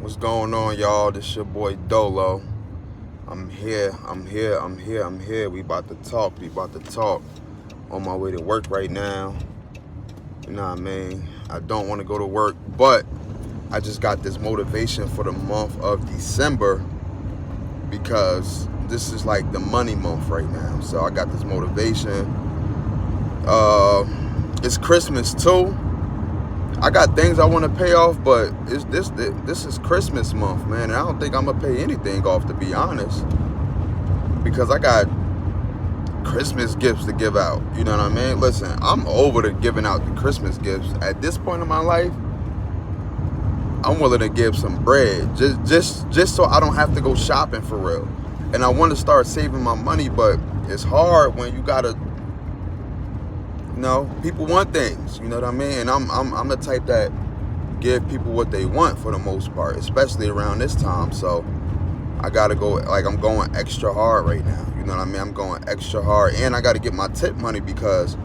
What's going on, y'all? This your boy Dolo. I'm here. We about to talk. On my way to work right now. You know what I mean? I don't want to go to work, but I just got this motivation for the month of December because this is like the money month right now. So I got this motivation. It's Christmas too. I got things I want to pay off, but this is Christmas month, man. And I don't think I'm gonna pay anything off, to be honest, because I got Christmas gifts to give out. You know what I mean? Listen, I'm over to giving out the Christmas gifts. At this point in my life, I'm willing to give some bread just so I don't have to go shopping for real. And I want to start saving my money, but it's hard when you gotta. You know, people want things, you know what I mean? And I'm the type that give people what they want for the most part, especially around this time. So I gotta go, like, I'm going extra hard right now. You know what I mean? I'm going extra hard, and I gotta get my tip money because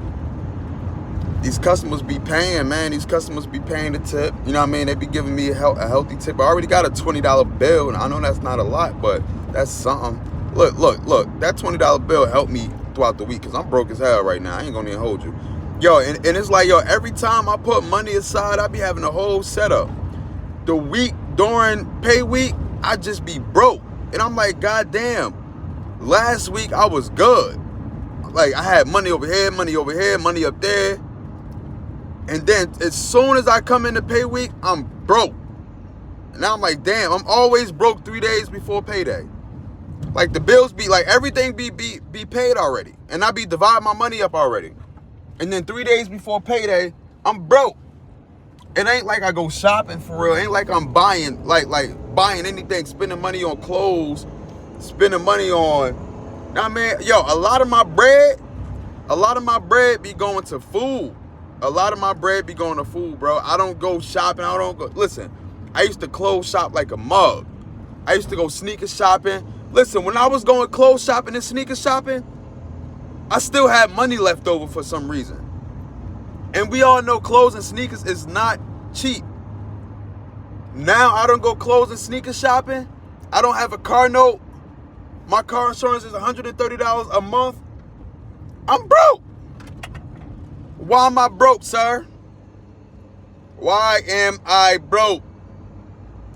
these customers be paying, man. These customers be paying the tip. You know what I mean? They be giving me a healthy tip. I already got a $20 bill, and I know that's not a lot, but that's something. Look. That $20 bill helped me throughout the week because I'm broke as hell right now. I ain't gonna even hold you. Yo, and it's like, yo, every time I put money aside, I be having a whole setup. The week during pay week, I just be broke. And I'm like, God damn, last week I was good. Like, I had money over here, money up there. And then as soon as I come into pay week, I'm broke. And now I'm like, damn, I'm always broke 3 days before payday. Like, the bills be, like, everything be paid already. And I be dividing my money up already. And then 3 days before payday, I'm broke. It ain't like I go shopping for real. It ain't like I'm buying, like buying anything, spending money on clothes, spending money on, nah, man, yo, a lot of my bread be going to food. A lot of my bread be going to food, bro. I don't go shopping. Listen, I used to clothes shop like a mug. I used to go sneaker shopping. Listen, when I was going clothes shopping and sneaker shopping, I still had money left over for some reason. And we all know clothes and sneakers is not cheap. Now I don't go clothes and sneaker shopping. I don't have a car note. My car insurance is $130 a month. I'm broke. Why am I broke, sir? Why am I broke?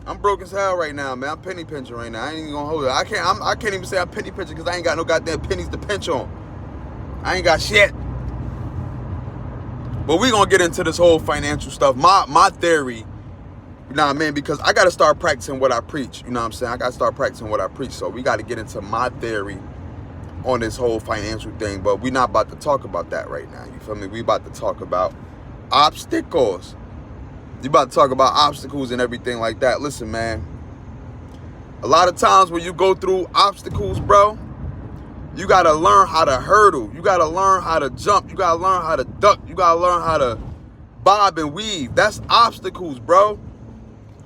I'm broke as hell right now, man. I'm penny pinching right now. I ain't even gonna hold it. I can't even say I'm penny pinching because I ain't got no goddamn pennies to pinch on. I ain't got shit. But we gonna get into this whole financial stuff. My theory, you know what I mean? Because I gotta start practicing what I preach. You know what I'm saying? I gotta start practicing what I preach. So we gotta get into my theory on this whole financial thing. But we're not about to talk about that right now. You feel me? We about to talk about obstacles. You about to talk about obstacles and everything like that. Listen, man. A lot of times when you go through obstacles, bro, you got to learn how to hurdle. You got to learn how to jump. You got to learn how to duck. You got to learn how to bob and weave. That's obstacles, bro.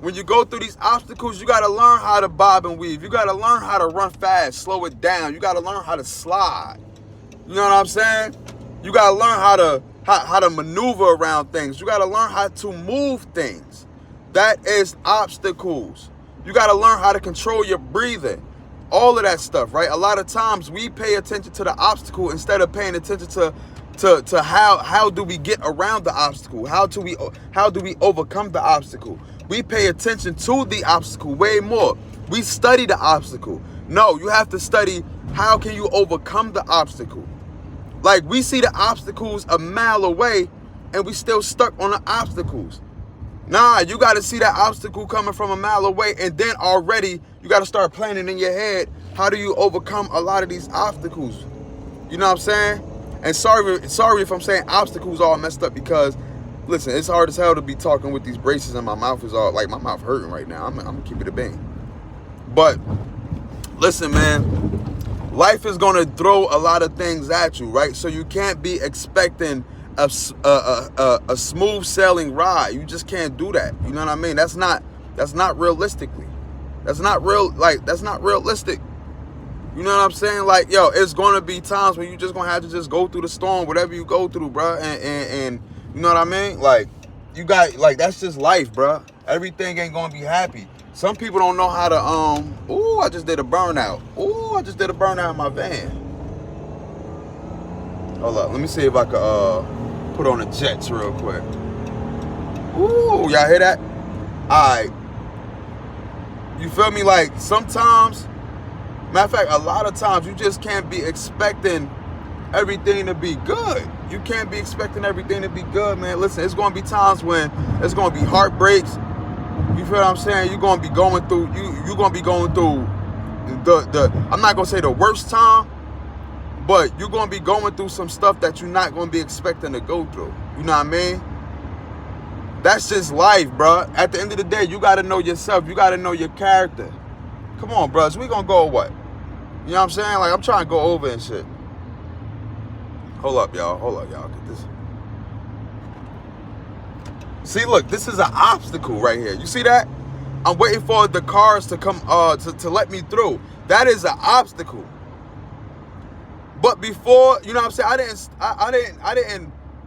When you go through these obstacles, you got to learn how to bob and weave. You got to learn how to run fast, slow it down. You got to learn how to slide. You know what I'm saying? You got to learn how to maneuver around things. You got to learn how to move things. That is obstacles. You got to learn how to control your breathing. All of that stuff, right? A lot of times we pay attention to the obstacle instead of paying attention to how do we get around the obstacle? How do we overcome the obstacle? We pay attention to the obstacle way more. We study the obstacle. No, you have to study how can you overcome the obstacle. Like, we see the obstacles a mile away and we still stuck on the obstacles. Nah, you got to see that obstacle coming from a mile away, and then already you got to start planning in your head, how do you overcome a lot of these obstacles? You know what I'm saying? And sorry if I'm saying obstacles all messed up because, listen, it's hard as hell to be talking with these braces and my mouth is all, like, my mouth hurting right now. I'm going to keep it a bang. But, listen, man, life is going to throw a lot of things at you, right? So you can't be expecting a smooth sailing ride. You just can't do that. You know what I mean? That's not realistically. That's not realistic. You know what I'm saying? Like, yo, it's gonna be times when you just gonna have to just go through the storm, whatever you go through, bro. And you know what I mean? Like, you got, like, that's just life, bro. Everything ain't gonna be happy. Some people don't know how to, ooh, I just did a burnout. Ooh, I just did a burnout in my van. Hold up, let me see if I could put on the jets real quick. Ooh, y'all hear that? Alright. You feel me? Like, sometimes, matter of fact, a lot of times, you just can't be expecting everything to be good. You can't be expecting everything to be good, man. Listen, it's going to be times when it's going to be heartbreaks. You feel what I'm saying? You're going to be going through, you're going to be going through the I'm not going to say the worst time, but you're going to be going through some stuff that you're not going to be expecting to go through. You know what I mean? That's just life, bro. At the end of the day, you got to know yourself. You got to know your character. Come on, bros. We going to go what? You know what I'm saying? Like, I'm trying to go over and shit. Hold up, y'all. Hold up, y'all. Get this. See, look, this is an obstacle right here. You see that? I'm waiting for the cars to come to let me through. That is an obstacle. But before, you know what I'm saying?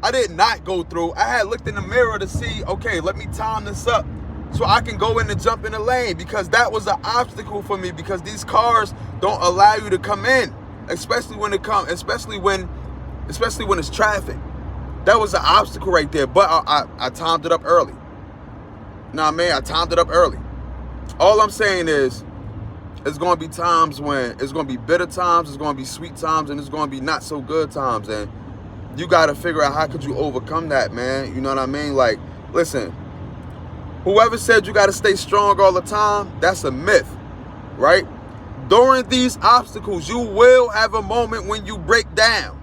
I did not go through. I had looked in the mirror to see, okay, let me time this up so I can go in and jump in the lane, because that was an obstacle for me, because these cars don't allow you to come in, especially when it's traffic. That was an obstacle right there. But I timed it up early. You know what I mean? I timed it up early. All I'm saying is, it's going to be times when it's going to be bitter times, it's going to be sweet times, and it's going to be not so good times. And you got to figure out how could you overcome that, man. You know what I mean? Like, listen, whoever said you got to stay strong all the time, that's a myth, right? During these obstacles, you will have a moment when you break down.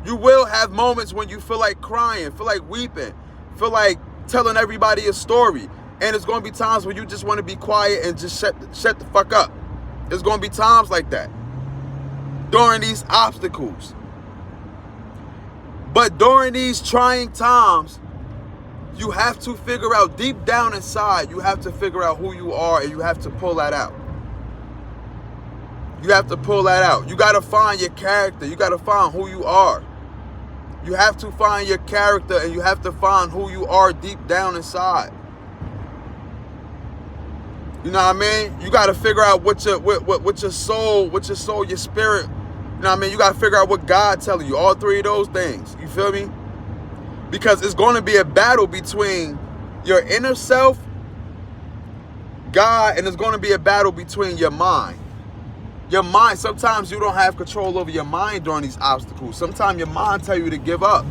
You will have moments when you feel like crying, feel like weeping, feel like telling everybody a story. And it's going to be times when you just want to be quiet and just shut the fuck up. There's going to be times like that during these obstacles. But during these trying times, you have to figure out deep down inside, you have to figure out who you are, and you have to pull that out. You have to pull that out. You got to find your character. You got to find who you are. You have to find your character, and you have to find who you are deep down inside. You know what I mean? You got to figure out what your soul, your spirit. You know what I mean? You got to figure out what God telling you. All three of those things. You feel me? Because it's going to be a battle between your inner self, God, and it's going to be a battle between your mind. Your mind, sometimes you don't have control over your mind during these obstacles. Sometimes your mind tell you to give up.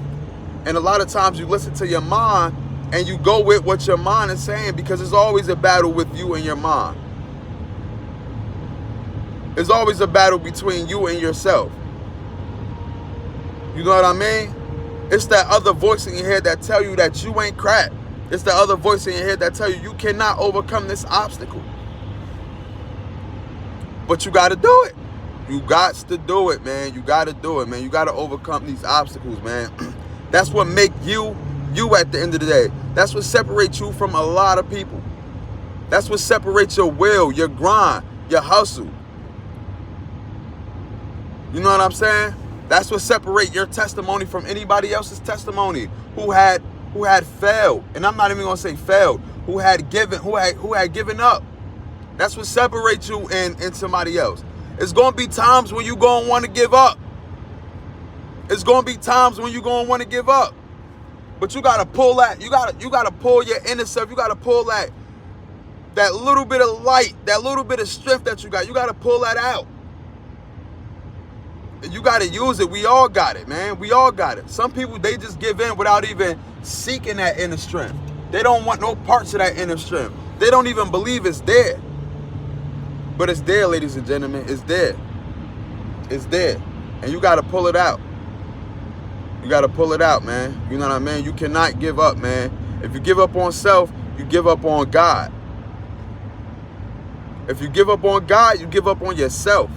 And a lot of times you listen to your mind and you go with what your mind is saying, because it's always a battle with you and your mind. It's always a battle between you and yourself. You know what I mean? It's that other voice in your head that tell you that you ain't crap. It's the other voice in your head that tell you you cannot overcome this obstacle. But you got to do it. You got to do it, man. You got to do it, man. You got to overcome these obstacles, man. That's what make you at the end of the day. That's what separates you from a lot of people. That's what separates your will, your grind, your hustle. You know what I'm saying? That's what separates your testimony from anybody else's testimony who had failed. And I'm not even gonna say failed, who had given up. That's what separates you and somebody else. It's gonna be times when you're gonna want to give up. It's gonna be times when you're gonna want to give up. But you gotta pull that, you gotta pull your inner self, you gotta pull that little bit of light, that little bit of strength that you got. You gotta pull that out. You gotta use it. We all got it, man. We all got it. Some people, they just give in without even seeking that inner strength. They don't want no parts of that inner strength. They don't even believe it's there. But it's there, ladies and gentlemen. It's there. It's there. And you gotta pull it out. You gotta pull it out, man. You know what I mean? You cannot give up, man. If you give up on self, you give up on God. If you give up on God, you give up on yourself.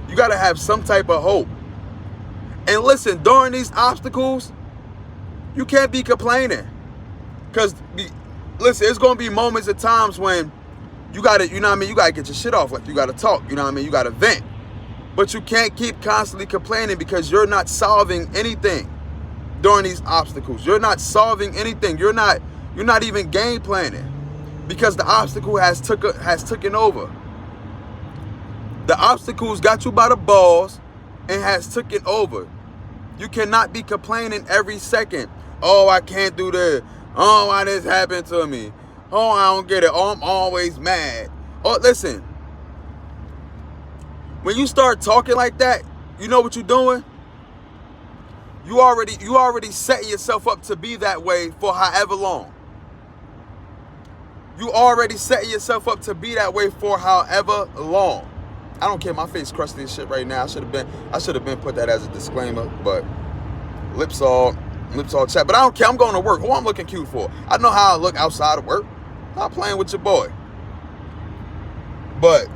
You got to have some type of hope. And listen, during these obstacles, you can't be complaining. Because, listen, it's going to be moments at times when you got to, you know what I mean, you got to get your shit off. Like, you got to talk, you know what I mean, you got to vent. But you can't keep constantly complaining, because you're not solving anything during these obstacles. You're not solving anything. You're not even game planning. because the obstacle has taken over. The obstacles got you by the balls and has taken over. You cannot be complaining every second. Oh, I can't do this. Oh, why this happened to me? Oh, I don't get it. Oh, I'm always mad. Oh, listen. When you start talking like that, you know what you're doing? You already setting yourself up to be that way for however long. You already setting yourself up to be that way for however long. I don't care. My face crusty as shit right now. I should have been put that as a disclaimer, but lips all chat. But I don't care. I'm going to work. Who I'm looking cute for? I know how I look outside of work. I'm playing with your boy. But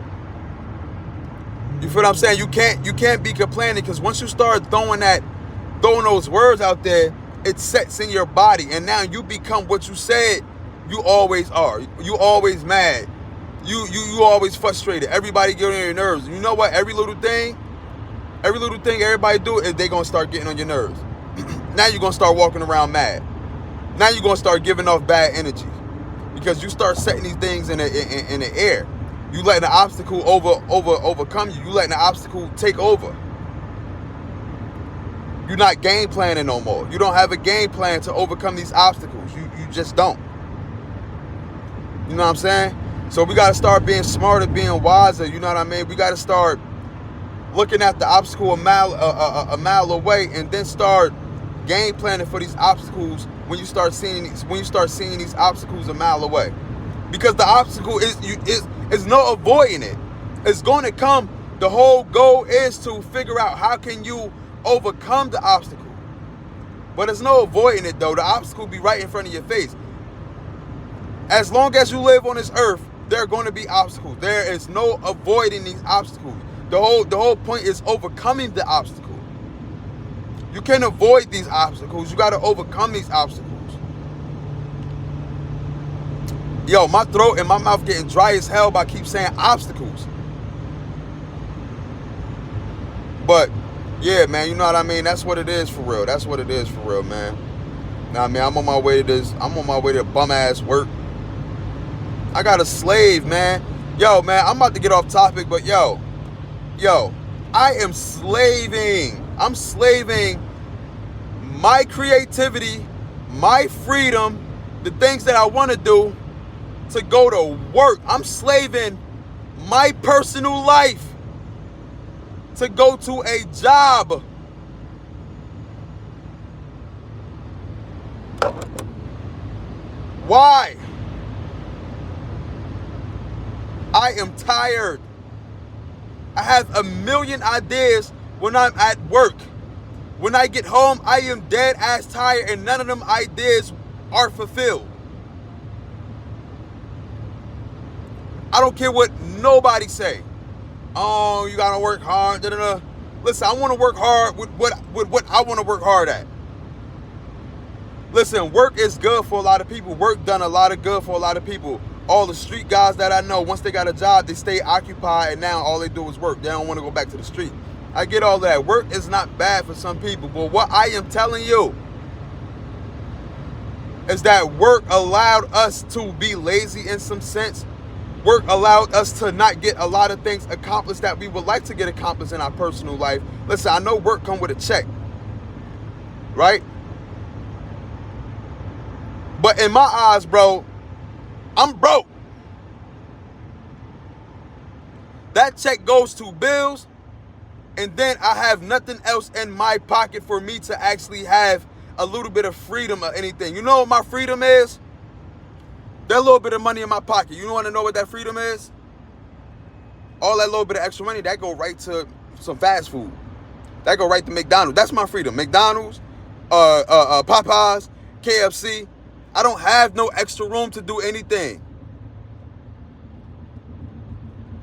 you feel what I'm saying? You can't be complaining, because once you start throwing those words out there, it sets in your body, and now you become what you said you always are. You always mad. You always frustrated. Everybody getting on your nerves. You know what? Every little thing everybody do is they gonna start getting on your nerves. Now you're gonna start walking around mad. Now you're gonna start giving off bad energy, because you start setting these things in the air. You letting the obstacle overcome you. You letting the obstacle take over. You're not game planning no more. You don't have a game plan to overcome these obstacles. You just don't. You know what I'm saying? So we got to start being smarter, being wiser. You know what I mean? We got to start looking at the obstacle a mile away, and then start game planning for these obstacles when you start seeing these obstacles a mile away. Because the obstacle is no avoiding it. It's going to come. The whole goal is to figure out how can you overcome the obstacle. But there's no avoiding it though. The obstacle be right in front of your face. As long as you live on this earth, there are going to be obstacles. There is no avoiding these obstacles. The whole point is overcoming the obstacle. You can't avoid these obstacles. You got to overcome these obstacles. Yo, my throat and my mouth getting dry as hell by keep saying obstacles. But yeah, man, you know what I mean? That's what it is for real. That's what it is for real, man. Now, I mean, I'm on my way to this. I'm on my way to bum ass work. I got a slave, man. Yo, man, I'm about to get off topic, but yo, I am slaving. I'm slaving my creativity, my freedom, the things that I want to do, to go to work. I'm slaving my personal life to go to a job. Why? I am tired. I have a million ideas when I'm at work. When I get home, I am dead ass tired, and none of them ideas are fulfilled. I don't care what nobody say. Oh, you gotta work hard. Da, da, da. Listen, I want to work hard with what I want to work hard at. Listen, work is good for a lot of people. Work done a lot of good for a lot of people. All the street guys that I know, once they got a job, they stay occupied, and now all they do is work. They don't want to go back to the street. I get all that. Work is not bad for some people, but what I am telling you is that work allowed us to be lazy in some sense. Work allowed us to not get a lot of things accomplished that we would like to get accomplished in our personal life. Listen, I know work come with a check, right? But in my eyes, bro, I'm broke. That check goes to bills, and then I have nothing else in my pocket for me to actually have a little bit of freedom or anything. You know what my freedom is? That little bit of money in my pocket. You want to know what that freedom is? All that little bit of extra money, that go right to some fast food. That go right to McDonald's. That's my freedom. McDonald's, Popeyes, KFC. I don't have no extra room to do anything.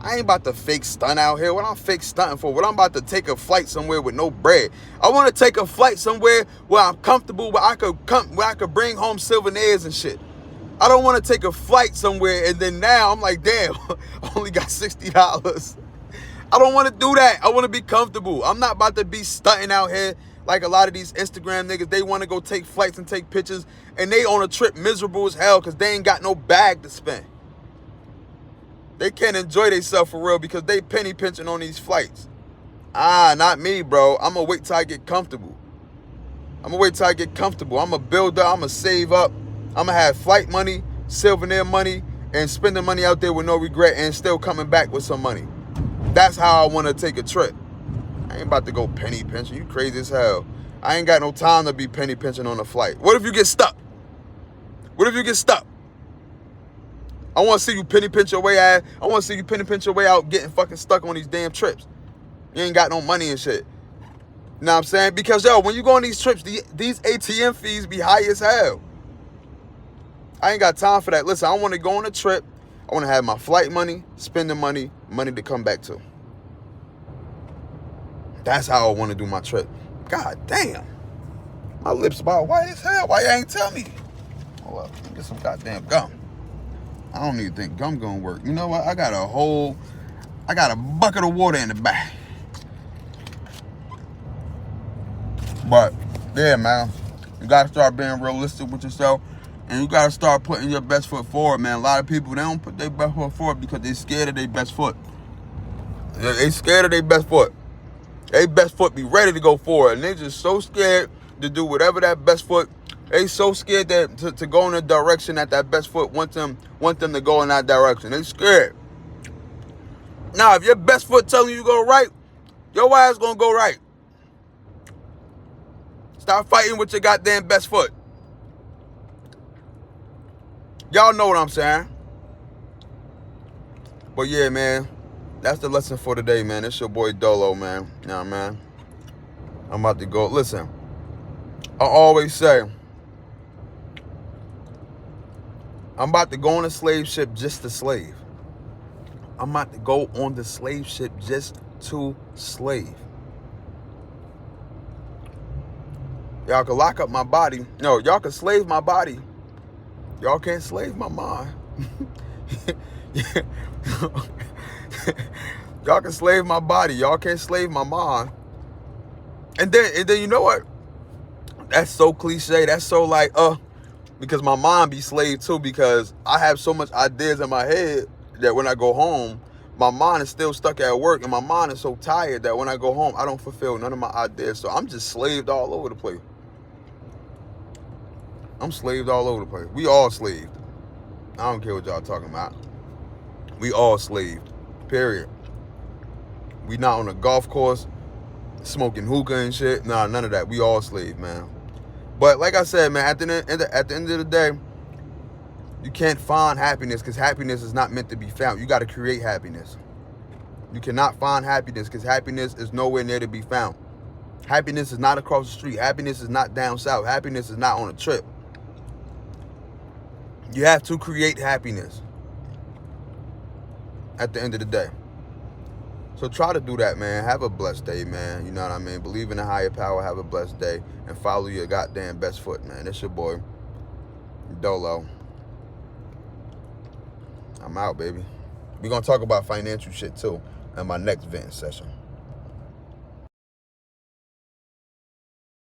I ain't about to fake stunt out here. What I'm fake stunting for? What I'm about to take a flight somewhere with no bread. I want to take a flight somewhere where I'm comfortable, where I could bring home souvenirs and shit. I don't want to take a flight somewhere and then now I'm like, damn, I only got $60. I don't want to do that. I want to be comfortable. I'm not about to be stunting out here like a lot of these Instagram niggas. They want to go take flights and take pictures, and they on a trip miserable as hell because they ain't got no bag to spend. They can't enjoy themselves for real because they penny pinching on these flights. Not me, bro. I'm going to wait till I get comfortable. I'm going to build up. I'm going to save up. I'm going to have flight money, souvenir money, and spending money out there with no regret and still coming back with some money. That's how I want to take a trip. I ain't about to go penny pinching. You crazy as hell. I ain't got no time to be penny pinching on a flight. What if you get stuck? I want to see you penny pinch your way out. I want to see you penny pinch your way out getting fucking stuck on these damn trips. You ain't got no money and shit. You know what I'm saying? Because, yo, when you go on these trips, these ATM fees be high as hell. I ain't got time for that. Listen, I want to go on a trip. I want to have my flight money, spending money, money to come back to. That's how I want to do my trip. God damn. My lips about white as hell. Why you ain't tell me? Hold up. Let me get some goddamn gum. I don't even think gum gonna work. You know what? I got a bucket of water in the back. But, yeah, man. You gotta start being realistic with yourself. And you gotta start putting your best foot forward, man. A lot of people, they don't put their best foot forward because they scared of their best foot. They scared of their best foot. Their best foot be ready to go forward. And they just so scared to do whatever that best foot. They so scared that to go in the direction that best foot want them to go in that direction. They scared. Now, if your best foot telling you go right, your ass gonna go right. Stop fighting with your goddamn best foot. Y'all know what I'm saying. But yeah, man, that's the lesson for today, man. It's your boy Dolo, man. You know what I mean? I'm about to go. Listen, I always say, I'm about to go on a slave ship just to slave. I'm about to go on the slave ship just to slave. Y'all can lock up my body. No, y'all can slave my body. Y'all can't slave my mind. Y'all can slave my body. Y'all can't slave my mind. And then you know what? That's so cliche. That's so like, because my mind be slave too, because I have so much ideas in my head that when I go home, my mind is still stuck at work, and my mind is so tired that when I go home, I don't fulfill none of my ideas. So I'm just slaved all over the place. I'm slaved all over the place. We all slaved. I don't care what y'all talking about. We all slaved. Period. We not on a golf course smoking hookah and shit. Nah, none of that. We all slaved, man. But like I said, man, at the end of the day, you can't find happiness because happiness is not meant to be found. You got to create happiness. You cannot find happiness because happiness is nowhere near to be found. Happiness is not across the street. Happiness is not down south. Happiness is not on a trip. You have to create happiness at the end of the day. So try to do that, man. Have a blessed day, man. You know what I mean? Believe in a higher power. Have a blessed day. And follow your goddamn best foot, man. It's your boy, Dolo. I'm out, baby. We're going to talk about financial shit, too, in my next venting session.